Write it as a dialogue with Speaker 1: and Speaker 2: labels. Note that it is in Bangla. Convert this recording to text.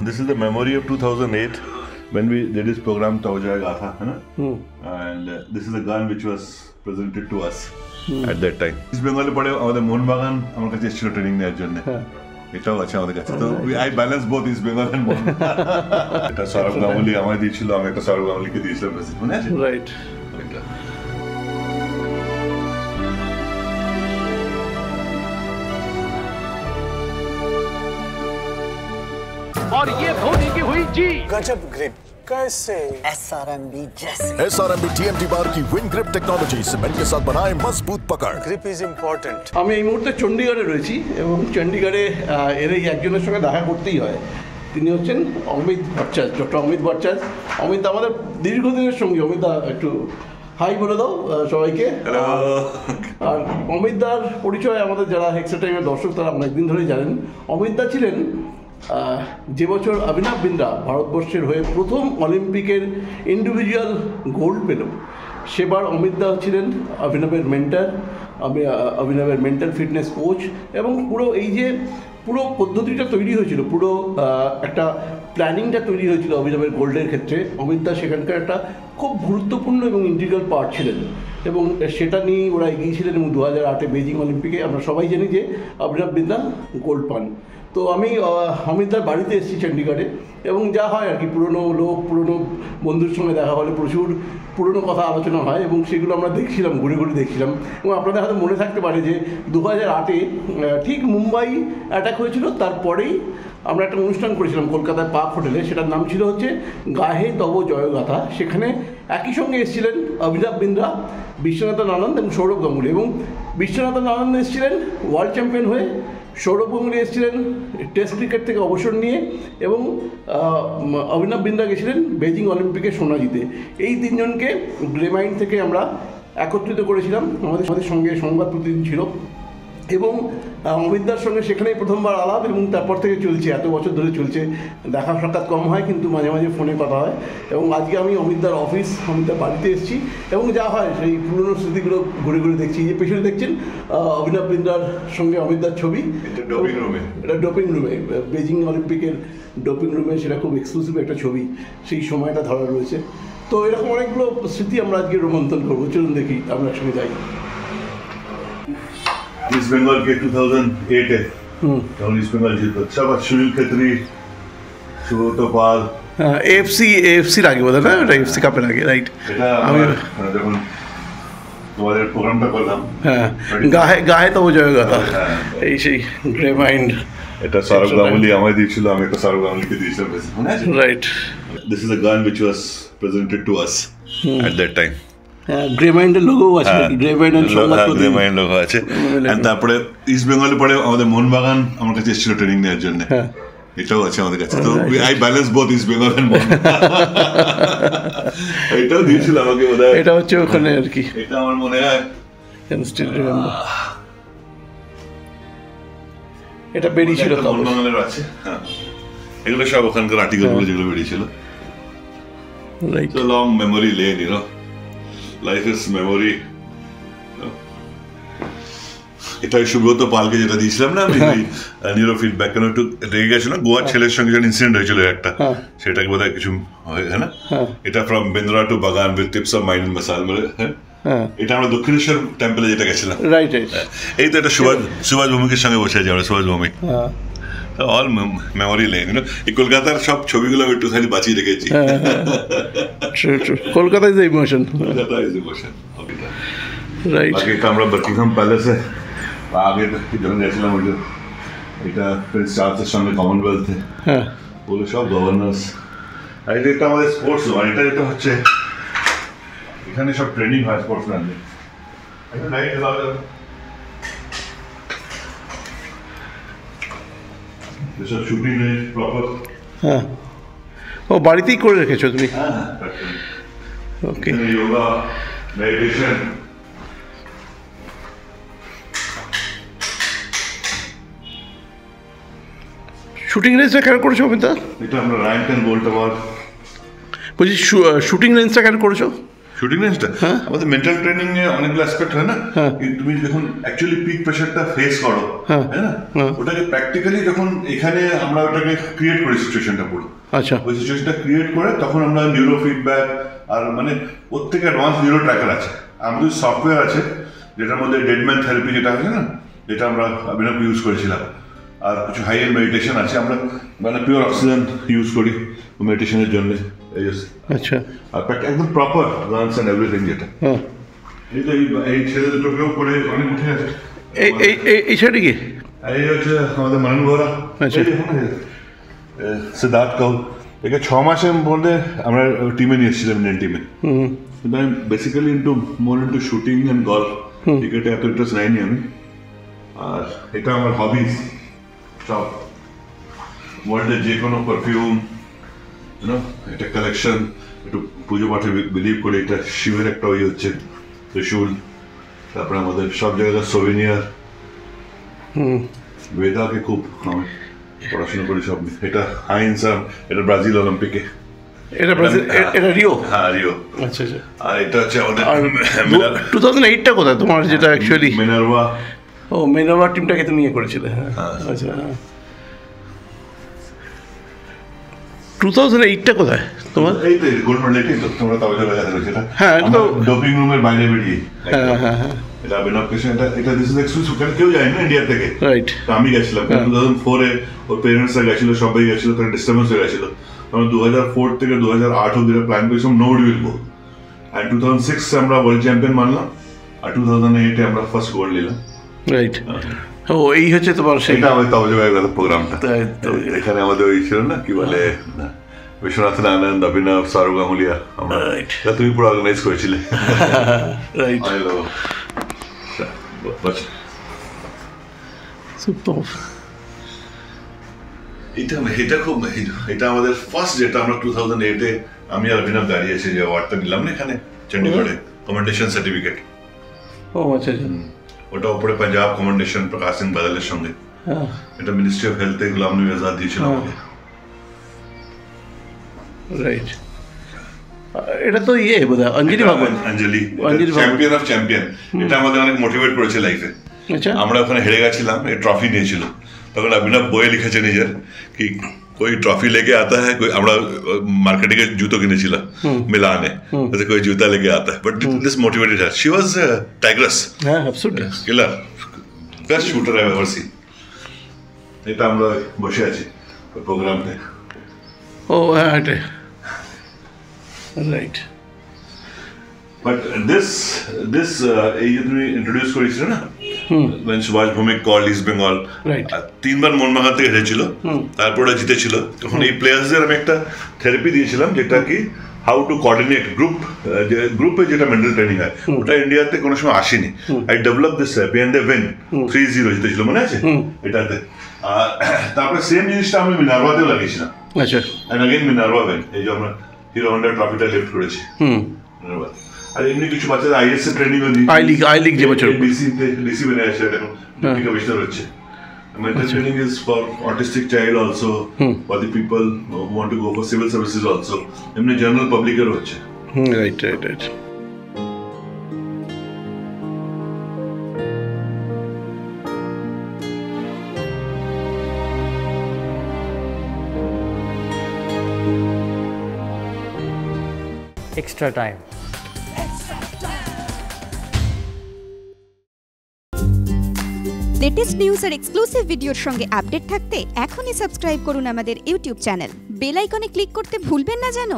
Speaker 1: this is the memory of 2008 when we did this program Tau Jaya Gatha, and this is a gun which was presented to us at that time. East Bengal পরে আমাদের মোহনবাগান আমার কাছে এসেছিল ট্রেনিং নেওয়ার জন্য, এটাও আছে আমাদের কাছে। তো I balance both East Bengal and Mohun Bagan. এটা সৌরভ গাঙ্গুলি আমায় দিয়েছিল, আমি একটা সৌরভ গাঙ্গুলিকে দিয়েছিলাম, মনে আছে? রাইট।
Speaker 2: और ये धोनी की हुई जी
Speaker 3: गजब ग्रिप कैसे SRMB जैसे
Speaker 4: SRMB TMT बार की विन ग्रिप टेक्नोलॉजी सीमेंट के साथ बनाए मजबूत पकड़।
Speaker 3: Grip is important.
Speaker 5: আমি এই মুহূর্তে চণ্ডীগড়ে রয়েছি এবং চণ্ডীগড়ে এর এই একজনের সঙ্গে দেখা করতেই হয়। তিনি হচ্ছেন অমিত ভট্টাচার্য, ডক্টর অমিত ভট্টাচার্য। অমিত আমাদের দীর্ঘদিনের সঙ্গী। অমিত একটু হাই বলে দাও সবাইকে। আর অমিত দার পরিচয় আমাদের যারা এক্সট্রা টাইমের দর্শক তারা অনেকদিন ধরেই জানেন। অমিত দা ছিলেন যে বছর অভিনব বিন্দ্রা ভারতবর্ষের হয়ে প্রথম অলিম্পিকের ইন্ডিভিজুয়াল গোল্ড পেল, সেবার অমিত দা ছিলেন অভিনবের মেন্টার, অভিনবের মেন্টাল ফিটনেস কোচ। এবং পুরো এই যে পুরো পদ্ধতিটা তৈরি হয়েছিল, পুরো একটা প্ল্যানিংটা তৈরি হয়েছিল অভিনবের গোল্ডের ক্ষেত্রে, অমিত দা সেখানকার একটা খুব গুরুত্বপূর্ণ এবং ইন্টিগ্রাল পার্ট ছিলেন এবং সেটা নিয়েই ওরা এগিয়েছিলেন। এবং 2008 বেজিং অলিম্পিকে আমরা সবাই জানি যে অভিনব বিন্দ্রা গোল্ড পান। তো আমি অমিতদার বাড়িতে এসেছি চণ্ডীগড়ে এবং যা হয় আর কি, পুরনো লোক, পুরনো বন্ধুর সঙ্গে দেখা হলে প্রচুর পুরনো কথা আলোচনা হয় এবং সেগুলো আমরা দেখছিলাম, ঘুরে ঘুরে দেখছিলাম। এবং আপনাদের হয়তো মনে থাকতে পারে যে 2008 ঠিক মুম্বাই অ্যাটাক হয়েছিল, তারপরেই আমরা একটা অনুষ্ঠান করেছিলাম কলকাতায় পার্ক হোটেলে, সেটার নাম ছিল হচ্ছে গাহে তব জয়গাথা। সেখানে একই সঙ্গে এসেছিলেন অভিনব বিন্দ্রা, বিশ্বনাথন আনন্দ এবং সৌরভ গাঙ্গুলি। এবং বিশ্বনাথন আনন্দ এসেছিলেন ওয়ার্ল্ড চ্যাম্পিয়ন হয়ে, সৌরভ গাঙ্গুলি এসেছিলেন টেস্ট ক্রিকেট থেকে অবসর নিয়ে, এবং অভিনব বিন্দ্রা গেছিলেন বেজিং অলিম্পিকে সোনা জিতে। এই তিনজনকে গ্রেমাইন্ড থেকে আমরা একত্রিত করেছিলাম। আমাদের সঙ্গে সংবাদ প্রতিনিধি ছিল এবং অমিতদার সঙ্গে সেখানেই প্রথমবার আলাপ এবং তারপর থেকে চলছে, এত বছর ধরে চলছে। দেখা সাক্ষাৎ কম হয় কিন্তু মাঝে মাঝে ফোনে কথা হয়। এবং আজকে আমি অমিতদার অফিস, অমিতদার বাড়িতে এসেছি এবং যা হয় সেই পুরনো স্মৃতিগুলো ঘুরে ঘুরে দেখছি। যে পেছনে দেখছেন অভিনব বিন্দ্রার সঙ্গে অমিতদার ছবি, এটা ডোপিং রুমে, বেজিং অলিম্পিকের ডোপিং রুমে, সেটা খুব এক্সক্লুসিভ একটা ছবি, সেই সময়টা ধরা রয়েছে। তো এরকম অনেকগুলো স্মৃতি আমরা আজকে রোমন্থন করবো। চলুন দেখি, আমরা একসঙ্গে যাই।
Speaker 1: ইস্ট বেঙ্গলকে 2008-এ যখন ইস্ট বেঙ্গল জিতল, সবার সুনীল খেত্রী, সুব্রত পাল,
Speaker 5: এএফসির আগে বোধ হয় না, এটা এএফসি কাপের আগে, রাইট?
Speaker 1: এটা আমি যখন তোমাদের প্রোগ্রামটা করলাম,
Speaker 5: হ্যাঁ, গাহে তব জয়গাথা, এই সেই গ্রে মাইন্ড।
Speaker 1: এটা সৌরভ গাঙ্গুলি আমায় দিয়েছিল, আমি একটা সৌরভ গাঙ্গুলিকে দিয়েছিলাম,
Speaker 5: রাইট?
Speaker 1: দিস ইজ আ গান which was presented to us at that time.
Speaker 5: Grey মাইন্ডের লোগো আছে, গ্রে
Speaker 1: মাইন্ড লোগো আছে। তারপরে ইস্ট বেঙ্গলে পরে আমাদের মোহনবাগান আমার কাছে এসেছিল ট্রেনিং নেওয়ার জন্য, এটাও আছে আমাদের কাছে। তো I balance both East Bengal and Mohun Bagan. এটাও দিয়েছিল আমাকে বোধহয়,
Speaker 5: এটা হচ্ছে ওখানে আর কি,
Speaker 1: এটা আমার মনে হয়
Speaker 5: এটা বেরিয়েছিল,
Speaker 1: মোহনবাগানের আছে। হ্যাঁ, এগুলো সব ওখানকার আর্টিকেলগুলো যেগুলো বেরিয়েছিল। So long memory lane, you know. Life is memory. এটা সুব্রত পালকে যেটা দিয়েছিলাম না আমি, নিউরো ফিডব্যাক, কেন একটু রেগে গেছিল, গোয়ার ছেলের সঙ্গে যখন ইনসিডেন্ট হয়েছিল একটা, সেটাকে বোধ হয় কিছু হয় না। এটা ফ্রম বেন্দ্রা টু বাগান উইথ টিপস অফ মাইন্ড মাসাল, এটা আমরা দক্ষিণেশ্বর টেম্পলে যেটা গেছিলাম।
Speaker 5: রাইট।
Speaker 1: এই তো একটা সুভাষ ভৌমিকের সঙ্গে বসে আছি আমরা, Subhash Bhowmick. All memory lane, এই কলকাতার সব ছবিগুলো আমি একটু খালি বাঁচিয়ে রেখেছি।
Speaker 5: Kolkata is emotion,
Speaker 1: Kolkata is emotion.
Speaker 5: Right.
Speaker 1: বাকি আমরা বাকিংহাম প্যালেসে আগে যখন গেছিলাম, ওই যে এটা প্রিন্স চার্লসের সঙ্গে কমনওয়েলথে, বলে সব গভর্নর্স। আর এটা আমাদের স্পোর্টস, আর এটা যেটা হচ্ছে এখানে সব ট্রেনিং হয় স্পোর্টসম্যানদের। এসব শুটিং রেঞ্জ প্রপার।
Speaker 5: হ্যাঁ, ও বাড়িতেই করে রেখেছো তুমি? ওকে।
Speaker 1: যোগা, মেডিটেশন,
Speaker 5: শুটিং রেঞ্জটা কেন করেছো অমিতা?
Speaker 1: এটা আমরা র্যাঙ্ক অ্যান্ড গোল্ড অ্যাওয়ার্ড।
Speaker 5: বলছি শুটিং রেঞ্জটা কেন করেছো?
Speaker 1: শুটিং রেঞ্জটা আমাদের মেন্টাল ট্রেনিং এ অনেকগুলো অ্যাসপেক্ট হয় না, তুমি যখন অ্যাকচুয়ালি পিক প্রেশারটা ফেস করো, হ্যাঁ না, ওটাকে প্র্যাকটিক্যালি যখন এখানে আমরা ওটাকে ক্রিয়েট করি সিচুয়েশনটা পুরো,
Speaker 5: আচ্ছা,
Speaker 1: ওই সিচুয়েশনটা ক্রিয়েট করে তখন আমরা নিউরো ফিডব্যাক আর মানে ওর থেকে অ্যাডভান্স নিউরো ট্র্যাকার আছে, আমাদের সফটওয়্যার আছে যেটার মধ্যে ডেডম্যান থেরাপি যেটা আছে না, যেটা আমরা অভিনব ইউজ করেছিলাম, আর কিছু হাই এন্ড মেডিটেশন আছে, আমরা মানে পিওর অক্সিজেন ইউজ করি মেডিটেশনের জন্য।
Speaker 5: আচ্ছা,
Speaker 1: আর একদম প্রপার লাঞ্চ এন্ড এভরিথিং যেটা এই ছেলে দুটোকেও করে অনেক উঠে আছে।
Speaker 5: এই সাইডে কি
Speaker 1: এই হচ্ছে আমাদের মানুষ ঘোরা, সিদ্ধার্থ কাউল, একে 6 মাসের মধ্যে আমরা টিমে নিয়ে এসেছিলাম, ইন্ডিয়ান টিমে। কিন্তু আমি basically more into shooting and golf, ক্রিকেটে এত ইন্টারেস্ট নেয়নি আমি, আর এটা আমার হবিজ সব। ওয়ার্ল্ডের যে কোনো পারফিউম এটা কালেকশন, একটু পুজো পাঠে বিলিভ করে, এটা শিবের একটা ওই হচ্ছে ত্রিশূল, তারপরে আমাদের সব জায়গায় সোভেনিয়ার, বেদাকে খুব আমি পড়াশোনা করি সব। এটা হাইন্স, এটা ব্রাজিল অলিম্পিকে,
Speaker 5: এটা রিও,
Speaker 1: হ্যাঁ রিও।
Speaker 5: আচ্ছা আচ্ছা,
Speaker 1: আর এটা হচ্ছে আমাদের
Speaker 5: 2008টা কোথায় তোমার, যেটা অ্যাকচুয়ালি
Speaker 1: মিনার্ভা।
Speaker 5: ও, মিনার্ভা টিমটাকে তুমি ইয়ে করেছিলে, হ্যাঁ আচ্ছা। 2008টা কোথায় তোমার?
Speaker 1: এই তো গোল্ড মেডেল, এটাই তো তোমরা তাও জায়গা দেখা যাচ্ছে, এটা
Speaker 5: হ্যাঁ, এটা তো
Speaker 1: ডোপিং রুমের বাইরে বেরিয়ে,
Speaker 5: হ্যাঁ হ্যাঁ হ্যাঁ,
Speaker 1: এটা অভিনব কৃষ্ণ, এটা দিস ইজ এক্সক্লুসিভ, ওখানে কেউ যায় না ইন্ডিয়া থেকে,
Speaker 5: রাইট।
Speaker 1: তো আমি গেছিলাম 2004-এ, ওর পেরেন্টসরা গেছিল, সবাই গেছিল, তার ডিস্টার্বেন্স হয়ে গেছিল, তখন 2004 থেকে 2008 অব্দি প্ল্যান করেছিলাম নোবডি উইল গো, আর 2006 আমরা ওয়ার্ল্ড চ্যাম্পিয়ন মানলাম, আর 2008-এ আমরা ফার্স্ট গোল্ড নিলাম,
Speaker 5: রাইট। ও, এই হচ্ছে তোমার
Speaker 1: সেটা আমাদের তাওজাবাইয়ের প্রোগ্রামটা। এখানে আমাদের ওই ছিল না, কি বলে, বিশ্বনাথন আনন্দ, অভিনব, সৌরভ গাঙ্গুলিয়া, আমরা তুমি পুরো অর্গানাইজ করেছিলে,
Speaker 5: রাইট।
Speaker 1: এটা খুব, এটা আমাদের ফার্স্ট, যেটা আমরা 2008-এ আমি আর অভিনব দাঁড়িয়েছি, যে অ্যাওয়ার্ডটা নিলাম না এখানে চণ্ডীগড়ে, কমেন্ডেশন সার্টিফিকেট।
Speaker 5: ও আচ্ছা আচ্ছা,
Speaker 1: ওটা উপরে পাঞ্জাব কমেন্ডেশন প্রকাশ সিং বাদলের সঙ্গে, এটা মিনিস্ট্রি অফ হেলথে গুলাম নবী আজাদ দিয়েছিল আমাকে, রাইট।
Speaker 5: এটা তো ইয়ে বোধহয় অঞ্জলি ভাগবত,
Speaker 1: অঞ্জলি চ্যাম্পিয়ন অফ চ্যাম্পিয়ন, এটা আমাদের অনেক মোটিভেট করেছে লাইফে।
Speaker 5: আচ্ছা,
Speaker 1: আমরা ওখানে হেরে গেছিলাম, এই ট্রফি নিয়েছিল, তখন অভিনব বইয়ে লিখেছে নিজের কি कोई ट्रॉफी लेके आता है, कोई আমরা মার্কেটিং এর জুতো কিনেছিলাম মিলানে, ऐसे कोई जूता लेके आता है, but this motivated her. She was a tigress,
Speaker 5: হ্যাঁ absolutely
Speaker 1: killer, best shooter I've ever seen. এটা আমরা বসে আছি প্রোগ্রামে,
Speaker 5: ও হ্যাঁ এটা রাইট।
Speaker 1: But this এই যে তুমি ইন্ট্রোডিউস করেছিলে না, when Subhash Bhowmick called East Bengal,
Speaker 5: right,
Speaker 1: 3 বার মোহনবাগান থেকে হেরেছিল, তারপরে জিতেছিল, তখন এই প্লেয়ার্সদের আমি একটা থেরাপি দিয়েছিলাম, যেটা কি হাউ টু কোঅর্ডিনেট গ্রুপে যেটা মেন্টাল ট্রেনিং হয়, ওটা ইন্ডিয়াতে কোনো সময় আসেনি। I develop this therapy and they win 3-0 জিতেছিল, মনে আছে এটাতে। তারপরে সেম জিনিসটা আমি মিনার্ভাতেও লাগিয়েছিলাম,
Speaker 5: আচ্ছা,
Speaker 1: এন্ড अगेन মিনার্ভা উইন, এই যে আমরা হিরো হন্ডা ট্রফিটা লিফট করেছি মিনার্ভা। আর এমনি কিছু বাচ্চাদের আইএস এর ট্রেনিং দিই, আই লিগ যে বছর ডিসি বনে আছে, এখন ডিপি কমিশনার হচ্ছে। Mental training is for autistic child also, for the people who want to go for civil services also, এমনি জেনারেল পাবলিকের হচ্ছে।
Speaker 5: Right right right.
Speaker 6: Extra time.
Speaker 7: Latest news আর এক্সক্লুসিভ ভিডিওর সঙ্গে আপডেট থাকতে এখনই সাবস্ক্রাইব করুন আমাদের ইউটিউব চ্যানেল। বেল আইকনে ক্লিক করতে ভুলবেন না যেন।